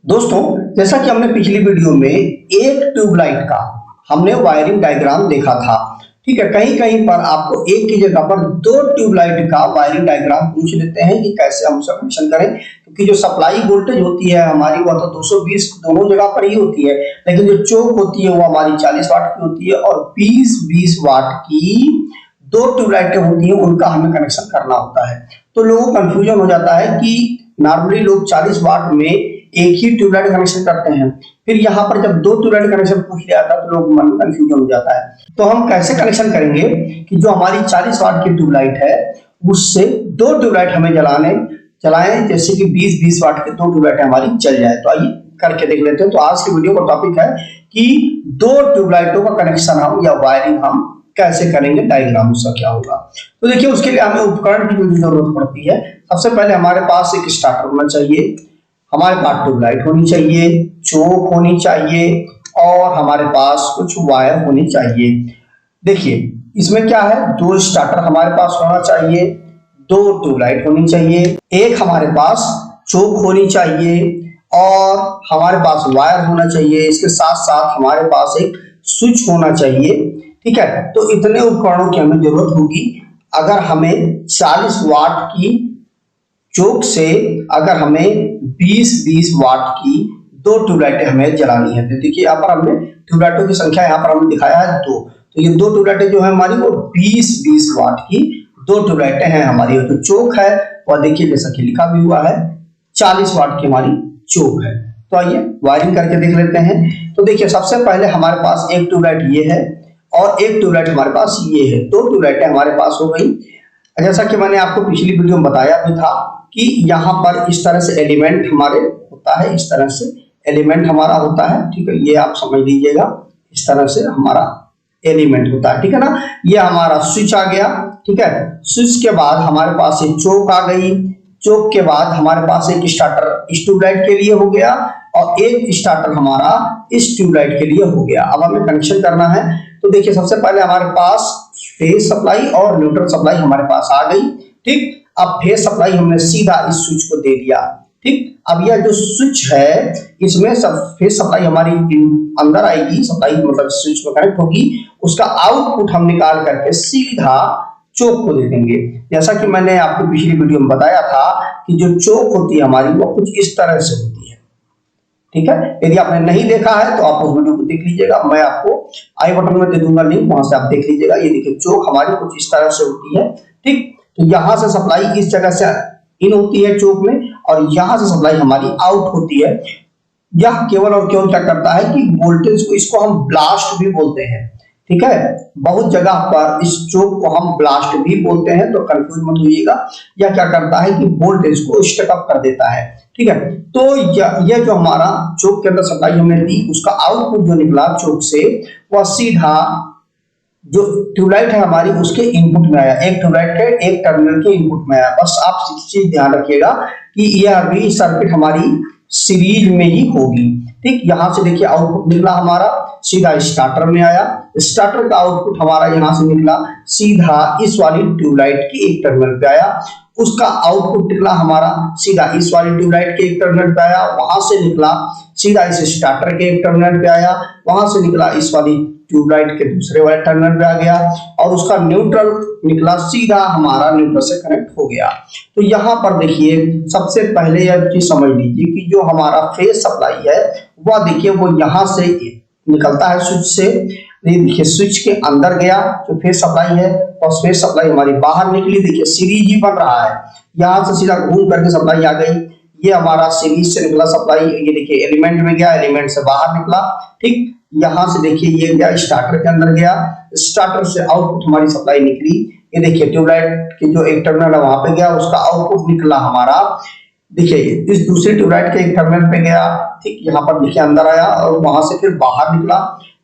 दोस्तों, जैसा कि हमने पिछली वीडियो में एक ट्यूबलाइट का हमने वायरिंग डायग्राम देखा था। ठीक है, कहीं कहीं पर आपको एक की जगह पर दो ट्यूबलाइट का वायरिंग डायग्राम पूछ लेते हैं कि कैसे हम उसका कनेक्शन करें, क्योंकि जो सप्लाई वोल्टेज होती है हमारी वो तो 220 दोनों जगह पर ही होती है, लेकिन जो चोक होती है वो हमारी 40 वाट की होती है और 20-20 वाट की दो ट्यूबलाइटें होती हैं, उनका हमें कनेक्शन करना होता है। तो लोगों को कंफ्यूजन हो जाता है कि नॉर्मली लोग 40 वाट में एक ही ट्यूबलाइट कनेक्शन करते हैं, फिर यहाँ पर जब दो ट्यूबलाइट कनेक्शन पूछ लिया था तो लोग मन कंफ्यूजन हो जाता है। तो हम कैसे कनेक्शन करेंगे कि जो हमारी 40 वाट की ट्यूबलाइट है उससे दो ट्यूबलाइट हमें चलाएं, जैसे कि 20-20 वाट की दो ट्यूबलाइट हमारी चल जाए। तो आइए करके देख लेते हैं। तो आज की वीडियो का टॉपिक है कि दो ट्यूबलाइटों का कनेक्शन हम या वायरिंग हम कैसे करेंगे, डायग्राम उसका क्या होगा। तो देखिए, उसके लिए हमें उपकरण की जरूरत पड़ती है। सबसे पहले हमारे पास एक स्टार्टर होना चाहिए, हमारे पास ट्यूबलाइट होनी चाहिए, चोक होनी चाहिए और हमारे पास कुछ वायर होनी चाहिए। देखिए, इसमें क्या है, दो स्टार्टर हमारे पास होना चाहिए, दो ट्यूबलाइट होनी चाहिए, एक हमारे पास चोक होनी चाहिए और हमारे पास वायर होना चाहिए। इसके साथ साथ हमारे पास एक स्विच होना चाहिए। ठीक है, तो इतने उपकरणों की हमें जरूरत होगी अगर हमें 40 वाट की चोक से अगर हमें 20-20 वाट की दो ट्यूबलाइटें हमें जलानी है। तो देखिए, यहाँ पर हमने ट्यूबलाइटों की संख्या यहाँ पर हमने दिखाया है दो। तो ये दो ट्यूबलाइटें जो है हमारी वो 20-20 वाट की दो ट्यूबलाइटें हैं हमारी। तो चोक है और देखिए जैसा कि लिखा भी हुआ है 40 वाट की हमारी चोक है। तो आइए वायरिंग करके देख लेते हैं। तो देखिए, सबसे पहले हमारे पास एक ट्यूबलाइट ये है और एक ट्यूबलाइट हमारे पास ये है। दो ट्यूबलाइटें हमारे पास हो गई। जैसा कि मैंने आपको पिछली वीडियो में बताया भी था कि यहाँ पर इस तरह से एलिमेंट हमारे होता है, इस तरह से एलिमेंट हमारा होता है। ठीक है, ये आप समझ लीजिएगा, इस तरह से हमारा एलिमेंट होता है। ठीक है ना, ये हमारा स्विच आ गया। ठीक है, स्विच के बाद हमारे पास एक चोक आ गई, चोक के बाद हमारे पास एक स्टार्टर इस ट्यूबलाइट के लिए हो गया और एक स्टार्टर हमारा इस ट्यूबलाइट के लिए हो गया। अब हमें कनेक्शन करना है। तो देखिए, सबसे पहले हमारे पास फेज सप्लाई और न्यूट्रल सप्लाई हमारे पास आ गई। ठीक, अब फेज सप्लाई हमने सीधा इस स्विच को दे दिया। ठीक, अब यह जो स्विच है इसमें सब फेज सप्लाई हमारी अंदर आएगी, सप्लाई मतलब स्विच में कनेक्ट होगी, उसका आउटपुट हम निकाल करके सीधा चोक को दे देंगे। जैसा कि मैंने आपको पिछली वीडियो में बताया था कि जो चोक होती है हमारी वो कुछ इस तरह से होती है। ठीक है, यदि आपने नहीं देखा है तो आप उस वीडियो को देख लीजिएगा, मैं आपको आई बटन में दे दूंगा लिंक, वहां से आप देख लीजिएगा। ये देखिए, चोक हमारी कुछ इस तरह से होती है। ठीक, तो यहां से सप्लाई इस जगह से इन होती है चोक में और यहां से सप्लाई हमारी आउट होती है। यह केवल और केवल क्या करता है कि वोल्टेज को, इसको हम ब्लास्ट भी बोलते हैं। ठीक है, बहुत जगह पर इस चोक को हम ब्लास्ट भी बोलते हैं, तो कंफ्यूज मत होइएगा। यह क्या करता है कि वोल्टेज को स्टेप अप कर देता है। ठीक है, तो यह जो हमारा चोक के अंदर सप्लाई हमने दी, उसका आउटपुट जो निकला चोक से वह सीधा जो ट्यूबलाइट है हमारी उसके इनपुट में आया। एक ट्यूबलाइट के एक टर्मिनल के इनपुट में आया। बस आप चीज ध्यान रखिएगा कि यह भी सर्किट हमारी सीरीज में ही होगी। ठीक, यहां से देखिए आउटपुट निकला हमारा सीधा स्टार्टर में आया, स्टार्टर का आउटपुट हमारा यहां से निकला सीधा इस वाली ट्यूबलाइट के एक टर्मिनल पे आया, उसका आउटपुट निकला हमारा सीधा इस वाली ट्यूबलाइट के एक टर्मिनल पे आया, वहां से निकला सीधा इस स्टार्टर के एक टर्मिनल पे आया, वहां से निकला इस वाली ट्यूबलाइट के दूसरे वाले टर्मिनल पे आ गया और उसका न्यूट्रल निकला सीधा हमारा न्यूट्रल से कनेक्ट हो गया। तो यहाँ पर देखिए, सबसे पहले यह चीज समझ लीजिए कि जो हमारा फेज सप्लाई है वह देखिए वो यहाँ से निकलता है स्विच से। देखिए, स्विच के अंदर गया जो फेज सप्लाई है और फेज सप्लाई हमारी बाहर निकली। देखिए, सीरीज ही बन रहा है, यहाँ से सीधा घूम करके सप्लाई आ गई। ये हमारा सीरीज से निकला सप्लाई, ये देखिए एलिमेंट में गया, एलिमेंट से बाहर निकला। ठीक, यहां से देखिए ये गया स्टार्टर के अंदर गया, स्टार्टर से आउटपुट हमारी सप्लाई निकली। ये देखिए ट्यूबलाइट के जो एक टर्मिनल है वहां पे गया, उसका आउटपुट निकला हमारा देखिए इस दूसरी ट्यूबलाइट के एक टर्मिनल पे गया। ठीक, यहाँ पर देखिए अंदर आया और वहां से फिर बाहर निकला।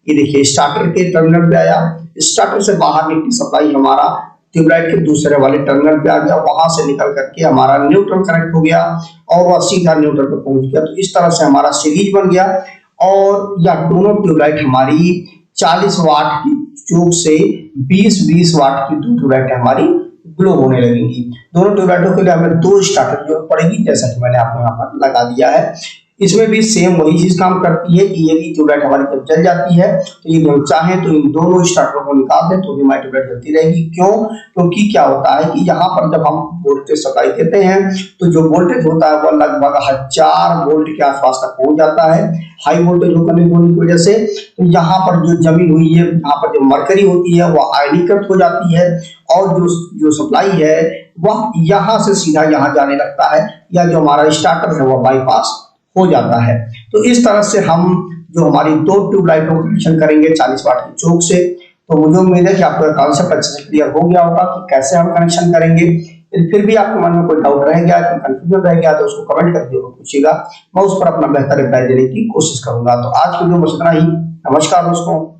ये देखिए स्टार्टर के टर्मिनल पे आया, स्टार्टर से बाहर निकली सप्लाई हमारा ट्यूबलाइट के दूसरे वाले टर्मिनल पे आ गया, वहां से निकल करके हमारा न्यूट्रल कनेक्ट हो गया और वह सीधा न्यूट्रल पे पहुंच गया। तो इस तरह से हमारा सीरीज बन गया और यह दोनों ट्यूबलाइट हमारी 40 वाट की चोक से 20-20 वाट की दो ट्यूबलाइट हमारी ग्लो होने लगेंगी। दोनों ट्यूबलाइटों के लिए हमें दो स्टार्टर की जरूरत पड़ेगी, जैसा कि मैंने आपको यहाँ पर लगा दिया है। इसमें भी सेम वही चीज काम करती है कि यदि ट्यूबलाइट हमारी जब जल जाती है तो यदि हम चाहें तो इन दोनों स्टार्टर को निकाल दें तो भी हमारी ट्यूबलाइट जलती रहेगी। क्यों? क्योंकि क्या होता है कि यहाँ पर जब हम वोल्टेज सप्लाई देते हैं तो जो वोल्टेज होता है वह लगभग 1000 वोल्ट के आसपास तक पहुंच जाता है हाई वोल्टेज होने की वजह से। तो यहाँ पर जो जमी हुई है, यहाँ पर जो मरकरी होती है वह आयनीकृत हो जाती है और जो सप्लाई है वह यहाँ से सीधा यहाँ जाने लगता है, या जो हमारा स्टार्टर है वह बाईपास हो जाता है। तो इस तरह से हम जो हमारी दो ट्यूबलाइटों को कनेक्शन करेंगे 40 वाट की चोक से। तो मुझे उम्मीद है कि आपको कॉन्सेप्ट अच्छे से क्लियर हो गया होगा कि कैसे हम कनेक्शन करेंगे। फिर भी आपके मन में कोई डाउट रह गया, कोई कंफ्यूजन रह गया तो उसको कमेंट करके पूछिएगा, मैं उस पर अपना बेहतर रिप्लाई देने की कोशिश करूंगा। तो आज के वीडियो में इतना ही। नमस्कार दोस्तों।